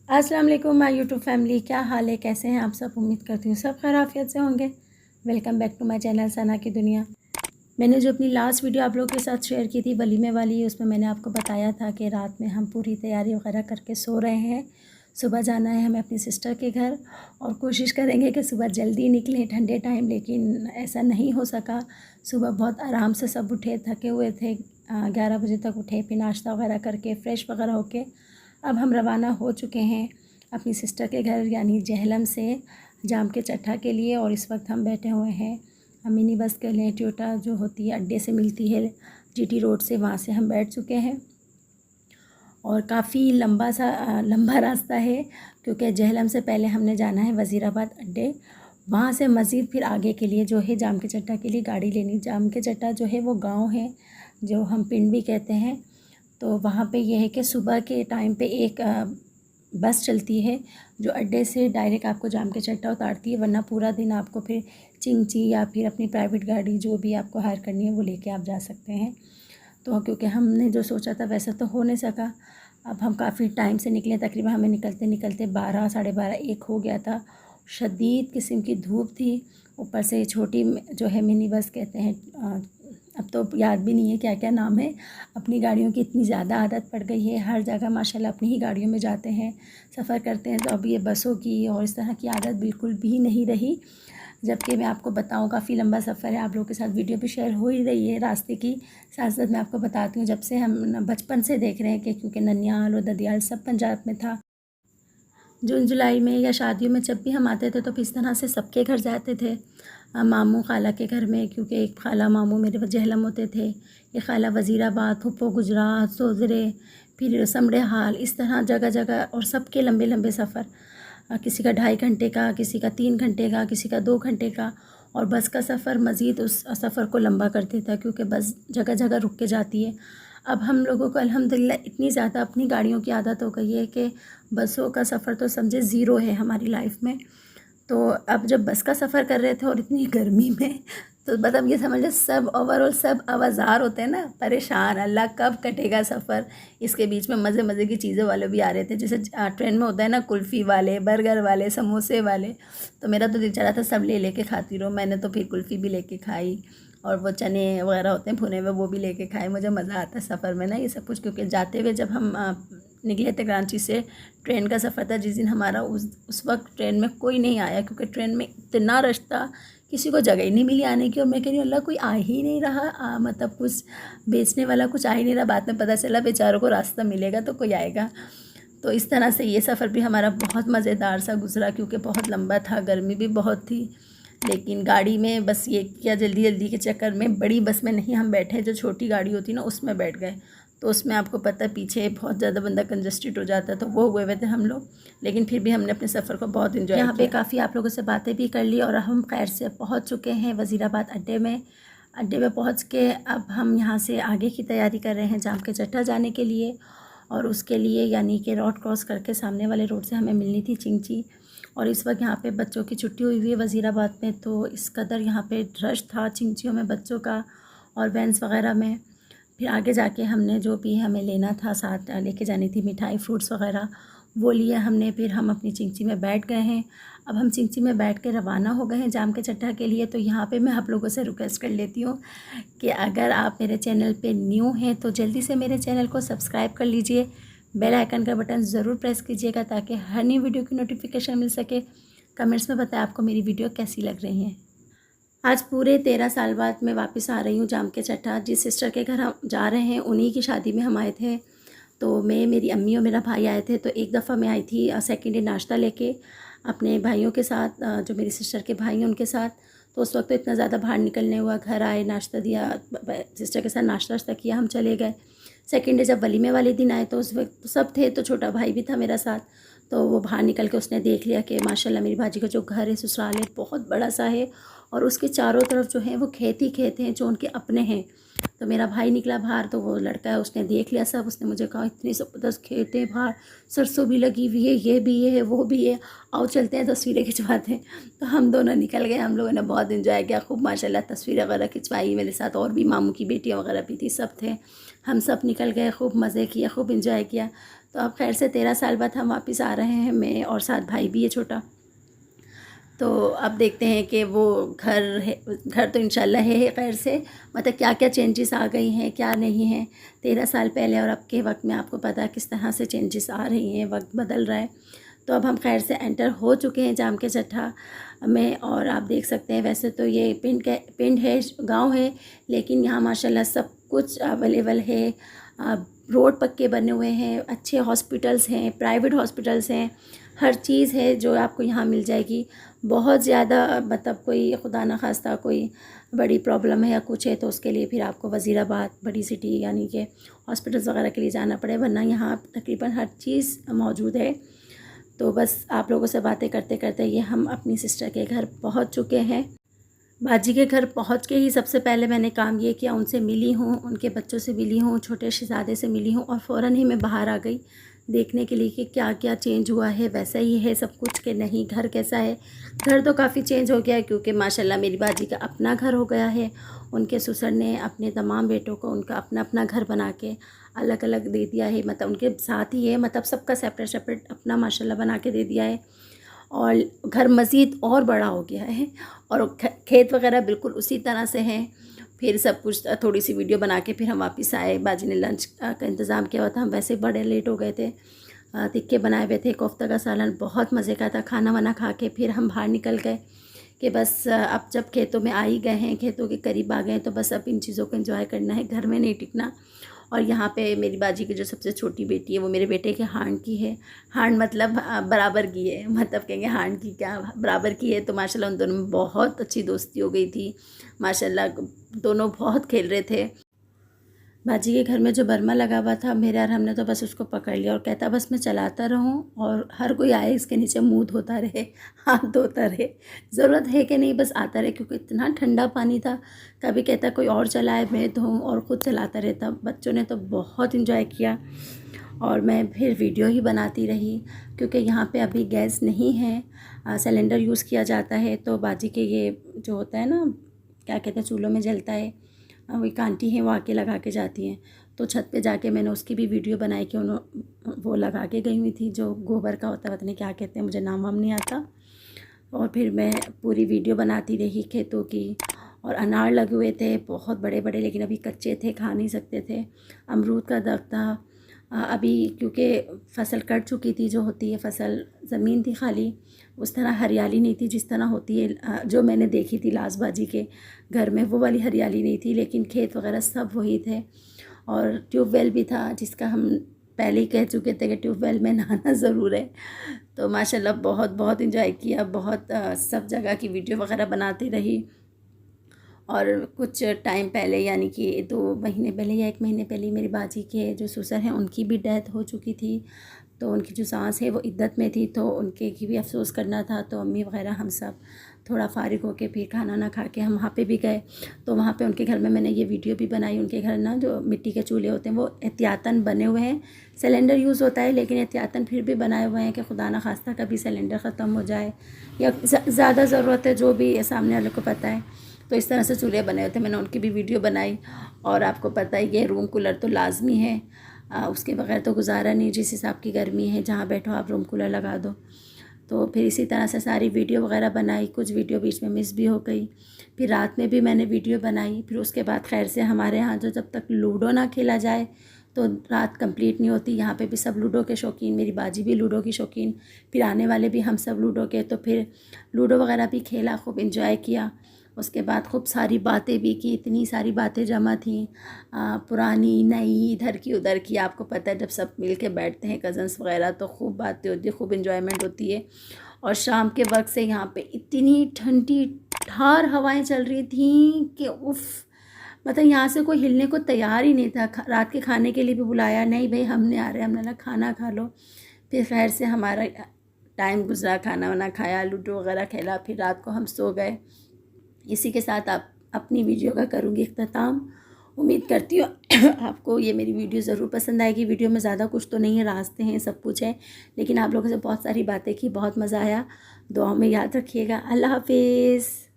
अस्सलाम वालेकुम my YouTube family, क्या हाल है, कैसे हैं आप सब। उम्मीद करती हूँ सब खैर आफियत से होंगे। Welcome back to my channel Sana की दुनिया। मैंने जो अपनी लास्ट वीडियो आप लोगों के साथ शेयर की थी वलीमे वाली, उसमें मैंने आपको बताया था कि रात में हम पूरी तैयारी वगैरह करके सो रहे हैं। सुबह जाना है हमें अपनी सिस्टर के घर और कोशिश करेंगे कि सुबह जल्दी निकलें ठंडे टाइम, लेकिन ऐसा नहीं हो सका। सुबह बहुत आराम से सब उठे, थके हुए थे, 11 बजे तक उठे, फिर नाश्ता वगैरह करके फ्रेश वगैरह होके अब हम रवाना हो चुके हैं अपनी सिस्टर के घर यानी जहलम से जाम के चट्टा के लिए। और इस वक्त हम बैठे हुए हैं मिनी बस के लिए, टोयोटा जो होती है अड्डे से मिलती है जीटी रोड से, वहाँ से हम बैठ चुके हैं। और काफ़ी लंबा रास्ता है क्योंकि जहलम से पहले हमने जाना है वज़ीराबाद अड्डे, वहाँ से मज़ीद फिर आगे के लिए जो है जाम के चट्टा के लिए गाड़ी लेनी। जाम के चट्टा जो है वो गांव है, जो हम पिंड भी कहते हैं। तो वहाँ पे ये है कि सुबह के टाइम पे एक बस चलती है जो अड्डे से डायरेक्ट आपको जाम के चट्टा उतारती है, वरना पूरा दिन आपको फिर चिंची या फिर अपनी प्राइवेट गाड़ी जो भी आपको हायर करनी है वो लेके आप जा सकते हैं। तो क्योंकि हमने जो सोचा था वैसा तो हो नहीं सका। अब हम काफ़ी टाइम से निकले, तकरीबन हमें निकलते निकलते 12 साढ़े 12 1 हो गया था। शदीद किस्म की धूप थी, ऊपर से छोटी जो है मिनी बस कहते हैं, अब तो याद भी नहीं है क्या क्या नाम है। अपनी गाड़ियों की इतनी ज़्यादा आदत पड़ गई है, हर जगह माशाल्लाह अपनी ही गाड़ियों में जाते हैं, सफ़र करते हैं। तो अब ये बसों की और इस तरह की आदत बिल्कुल भी नहीं रही। जबकि मैं आपको बताऊं काफ़ी लंबा सफ़र है, आप लोगों के साथ वीडियो भी शेयर हो ही रही है रास्ते की। साथ साथ मैं आपको बताती हूँ, जब से हम बचपन से देख रहे हैं कि क्योंकि ननियाल और ददियाल सब पंजाब में था। जून जुलाई में या शादियों में जब भी हम आते थे तो इस तरह से सबके घर जाते थे, मामू खाला के घर में, क्योंकि एक खाला मामू मेरे जहलम होते थे, एक खाला वज़ीराबाद, फुप्पो गुजरात, सोजरे, फिर समड़े हाल, इस तरह जगह जगह। और सबके लंबे लंबे सफ़र, किसी का 2.5 घंटे का, किसी का 3 घंटे का, किसी का 2 घंटे का। और बस का सफ़र मज़ीद उस सफ़र को लंबा कर देता क्योंकि बस जगह जगह रुक के जाती है। अब हम लोगों को अल्हम्दुलिल्लाह इतनी ज़्यादा अपनी गाड़ियों की आदत हो गई है कि बसों का सफ़र तो समझे ज़ीरो है हमारी लाइफ में। तो अब जब बस का सफ़र कर रहे थे और इतनी गर्मी में, तो मतलब ये समझ सब ओवरऑल सब आवाज़ार होते हैं ना, परेशान, अल्लाह कब कटेगा सफ़र। इसके बीच में मज़े मज़े की चीज़ों वाले भी आ रहे थे, जैसे ट्रेन में होता है ना कुल्फ़ी वाले, बर्गर वाले, समोसे वाले। तो मेरा तो दिल चला था सब ले लेके खाती रहूँ। मैंने तो फिर कुल्फ़ी भी लेके खाई और वो चने वगैरह होते हैं भुने हुए वो भी लेके खाए। मुझे मज़ा आता है सफ़र में ना ये सब कुछ, क्योंकि जाते हुए जब हम निकले थे कराची से, ट्रेन का सफ़र था जिस दिन हमारा, उस वक्त ट्रेन में कोई नहीं आया क्योंकि ट्रेन में इतना रश था, किसी को जगह ही नहीं मिली आने की। और मैं कह रही हूँ अल्लाह कोई आ ही नहीं रहा, मतलब कुछ बेचने वाला कुछ आ ही नहीं रहा। बाद में पता चला बेचारों को रास्ता मिलेगा तो कोई आएगा। तो इस तरह से ये सफ़र भी हमारा बहुत मज़ेदार सा गुजरा क्योंकि बहुत लंबा था, गर्मी भी बहुत थी। लेकिन गाड़ी में बस ये किया, जल्दी जल्दी के चक्कर में बड़ी बस में नहीं हम बैठे, जो छोटी गाड़ी होती ना उसमें बैठ गए। तो उसमें आपको पता है पीछे बहुत ज़्यादा बंदा कंजस्टेड हो जाता है, तो वो हुए हुए थे हम लोग। लेकिन फिर भी हमने अपने सफ़र को बहुत इन्जॉय किया। यहाँ पे काफ़ी आप लोगों से बातें भी कर ली और हम खैर से पहुँच चुके हैं वज़ीराबाद अड्डे में। अड्डे में पहुँच के अब हम यहाँ से आगे की तैयारी कर रहे हैं जाम के चट्टा जाने के लिए। और उसके लिए यानी कि रोड क्रॉस करके सामने वाले रोड से हमें मिलनी थी चिंची। और इस वक्त यहाँ पे बच्चों की छुट्टी हुई हुई है वज़ीराबाद में, तो इस कदर यहाँ पे रश था चिंचियों में बच्चों का और वैन्स वगैरह में। फिर आगे जाके हमने जो भी हमें लेना था, साथ लेके जानी थी मिठाई फ्रूट्स वगैरह, वो लिया हमने। फिर हम अपनी चिंची में बैठ गए हैं। अब हम चिंची में बैठ के रवाना हो गए हैं जाम के चट्टा के लिए। तो यहाँ पे मैं आप लोगों से रिक्वेस्ट कर लेती हूँ कि अगर आप मेरे चैनल पे न्यू हैं तो जल्दी से मेरे चैनल को सब्सक्राइब कर लीजिए, बेल आइकन का बटन ज़रूर प्रेस कीजिएगा ताकि हर नई वीडियो की नोटिफिकेशन मिल सके। कमेंट्स में बताएं आपको मेरी वीडियो कैसी लग रही हैं। आज पूरे 13 साल बाद मैं वापस आ रही हूँ जाम के चट्टा। जिस सिस्टर के घर हम जा रहे हैं उन्हीं की शादी में हम आए थे। तो मैं, मेरी अम्मी और मेरा भाई आए थे। तो एक दफ़ा मैं आई थी सेकेंड डे नाश्ता लेके अपने भाइयों के साथ, जो मेरी सिस्टर के भाई हैं उनके साथ। तो उस वक्त तो इतना ज़्यादा बाहर निकलने हुआ, घर आए, नाश्ता दिया, सिस्टर के साथ नाश्ता किया, हम चले गए। सेकेंड डे जब वलीमे वाले दिन आए तो उस वक्त सब थे, तो छोटा भाई भी था मेरा साथ। तो वो बाहर निकल के उसने देख लिया कि माशाल्लाह मेरी भाजी का जो घर है, ससुराल है, बहुत बड़ा सा है और उसके चारों तरफ जो है वो खेत ही खेत हैं जो उनके अपने हैं। तो मेरा भाई निकला बाहर, तो वो लड़का है उसने देख लिया सब। उसने मुझे कहा इतनी ज़बरदस्त खेत है बाहर, सरसों भी लगी हुई है, ये भी है वो भी है, आओ चलते हैं तस्वीरें खिंचवाते हैं। तो हम दोनों निकल गए। हम लोगों ने बहुत इन्जॉय किया, खूब माशाल्लाह तस्वीरें वगैरह खिंचवाई। मेरे साथ और भी मामू की बेटियाँ वगैरह भी थी, सब थे। हम सब निकल गए, खूब मज़े किए, खूब इन्जॉय किया। तो अब खैर से 13 साल बाद हम वापस आ रहे हैं, मैं और साथ भाई भी है छोटा। तो अब देखते हैं कि वो घर है, घर तो इंशाल्लाह है खैर से, मतलब क्या क्या चेंजेस आ गई हैं क्या नहीं है 13 साल पहले और अब के वक्त में आपको पता है किस तरह से चेंजेस आ रही हैं, वक्त बदल रहा है। तो अब हम खैर से एंटर हो चुके हैं जाम के चट्टा में, और आप देख सकते हैं वैसे तो ये पिंड है, गांव है, लेकिन यहाँ माशाल्लाह सब कुछ अवेलेबल है। रोड पक्के बने हुए हैं, अच्छे हॉस्पिटल्स हैं, प्राइवेट हॉस्पिटल्स हैं, हर चीज़ है जो आपको यहाँ मिल जाएगी। बहुत ज़्यादा मतलब कोई खुदा न खास्ता कोई बड़ी प्रॉब्लम है या कुछ है तो उसके लिए फिर आपको वज़ीराबाद बड़ी सिटी यानी कि हॉस्पिटल्स वगैरह के लिए जाना पड़े, वरना यहाँ तकरीबन हर चीज़ मौजूद है। तो बस आप लोगों से बातें करते करते ये हम अपनी सिस्टर के घर पहुँच चुके हैं। बाजी के घर पहुंच के ही सबसे पहले मैंने काम ये किया, उनसे मिली हूँ, उनके बच्चों से मिली हूँ, छोटे शहज़ादे से मिली हूँ, और फ़ौरन ही मैं बाहर आ गई देखने के लिए कि क्या क्या चेंज हुआ है, वैसा ही है सब कुछ कि नहीं, घर कैसा है। घर तो काफ़ी चेंज हो गया है क्योंकि माशाल्लाह मेरी बाजी का अपना घर हो गया है। उनके ससुर ने अपने तमाम बेटों को उनका अपना अपना घर बना के अलग अलग दे दिया है, मतलब उनके साथ ही है, मतलब सबका सेपरेट सेपरेट अपना माशाल्लाह बना के दे दिया है। और घर मज़ीद और बड़ा हो गया है, और खेत वगैरह बिल्कुल उसी तरह से हैं। फिर सब कुछ थोड़ी सी वीडियो बना के फिर हम वापस आए। बाजी ने लंच का इंतज़ाम किया हुआ था, हम वैसे बड़े लेट हो गए थे। तिक्के बनाए हुए थे, कोफ्ता का सालन बहुत मज़े का था। खाना वाना खा के फिर हम बाहर निकल गए कि बस अब जब खेतों में आ ही गए हैं, खेतों के करीब आ गए हैं, तो बस अब इन चीज़ों को एंजॉय करना है, घर में नहीं टिकना। और यहाँ पे मेरी बाजी की जो सबसे छोटी बेटी है वो मेरे बेटे के हांड की है। हांड मतलब बराबर की है, मतलब कहेंगे हांड की क्या, बराबर की है। तो माशाल्लाह उन दोनों में बहुत अच्छी दोस्ती हो गई थी, माशाल्लाह दोनों बहुत खेल रहे थे। बाजी के घर में जो बर्मा लगा हुआ था मेरे, और हमने तो बस उसको पकड़ लिया और कहता बस मैं चलाता रहूं और हर कोई आए इसके नीचे मुंह धोता रहे, हाथ धोता रहे, ज़रूरत है कि नहीं बस आता रहे, क्योंकि इतना ठंडा पानी था। कभी कहता कोई और चलाए मैं धोऊं, और ख़ुद चलाता रहता। बच्चों ने तो बहुत इंजॉय किया, और मैं फिर वीडियो ही बनाती रही क्योंकि यहाँ पे अभी गैस नहीं है, सिलेंडर यूज़ किया जाता है। तो बाजी के ये जो होता है ना, क्या कहते हैं, चूल्हों में जलता है, वो एक आंटी हैं वो आके लगा के जाती हैं। तो छत पे जाके मैंने उसकी भी वीडियो बनाई कि वो लगा के गई हुई थी, जो गोबर का होता है, पता नहीं क्या कहते हैं, मुझे नाम वाम नहीं आता। और फिर मैं पूरी वीडियो बनाती रही खेतों की। और अनार लगे हुए थे बहुत बड़े बड़े, लेकिन अभी कच्चे थे, खा नहीं सकते थे। अमरूद का दरख्त था। अभी क्योंकि फसल कट चुकी थी, जो होती है फसल, ज़मीन थी खाली, उस तरह हरियाली नहीं थी जिस तरह होती है जो मैंने देखी थी लाजबाजी के घर में, वो वाली हरियाली नहीं थी। लेकिन खेत वगैरह सब वही थे, और ट्यूबवेल भी था जिसका हम पहले ही कह चुके थे कि ट्यूबवेल में नहाना ज़रूर है। तो माशाल्लाह बहुत बहुत इंजॉय किया, बहुत सब जगह की वीडियो वगैरह बनाती रही। और कुछ टाइम पहले यानी कि 2 महीने पहले या 1 महीने पहले मेरी बाजी के जो ससुर हैं उनकी भी डेथ हो चुकी थी। तो उनकी जो सास है वो इद्दत में थी, तो उनके की भी अफसोस करना था। तो अम्मी वगैरह हम सब थोड़ा फ़ारिग होके फिर खाना ना खा के हम वहाँ पे भी गए। तो वहाँ पे उनके घर में मैंने ये वीडियो भी बनाई। उनके घर ना जो मिट्टी के चूल्हे होते हैं वो एहतियातन बने हुए हैं, सिलेंडर यूज़ होता है लेकिन एहतियातन फिर भी बनाए हुए हैं कि खुदा ना खास्ता कभी सिलेंडर ख़त्म हो जाए या ज़्यादा ज़रूरत है, जो भी सामने वाले को पता है। तो इस तरह से चूल्हे बने हुए थे, मैंने उनकी भी वीडियो बनाई। और आपको पता ही है रूम कूलर तो लाजमी है, उसके बगैर तो गुजारा नहीं। जिस हिसाब की गर्मी है, जहाँ बैठो आप रूम कूलर लगा दो। तो फिर इसी तरह से सारी वीडियो वगैरह बनाई, कुछ वीडियो बीच में मिस भी हो गई। फिर रात में भी मैंने वीडियो बनाई। फिर उसके बाद खैर से हमारे यहाँ जो जब तक लूडो ना खेला जाए तो रात कंप्लीट नहीं होती। यहाँ पे भी सब लूडो के शौकीन, मेरी बाजी भी लूडो की शौकीन, फिर आने वाले भी हम सब लूडो के। तो फिर लूडो वगैरह भी खेला, खूब इंजॉय किया। उसके बाद खूब सारी बातें भी की, इतनी सारी बातें जमा थी, पुरानी नई, इधर की उधर की। आपको पता है जब सब मिल के बैठते हैं कज़न्स वगैरह तो खूब बातें होती है, खूब इन्जॉयमेंट होती है। और शाम के वक्त से यहाँ पे इतनी ठंडी ठार हवाएं चल रही थी कि उफ़, मतलब यहाँ से कोई हिलने को तैयार ही नहीं था। रात के खाने के लिए भी बुलाया, नहीं भाई हमने आ रहे हैं, हमने कहा खाना खा लो। फिर खैर से हमारा टाइम गुजरा, खाना वाना खाया, लूडो वगैरह खेला, फिर रात को हम सो गए। इसी के साथ आप अपनी वीडियो का करूँगी इख्तिताम। उम्मीद करती हूँ आपको ये मेरी वीडियो ज़रूर पसंद आएगी। वीडियो में ज़्यादा कुछ तो नहीं है, रास्ते हैं, सब कुछ है, लेकिन आप लोगों से बहुत सारी बातें की, बहुत मज़ा आया। दुआओं में याद रखिएगा। अल्लाह हाफिज़।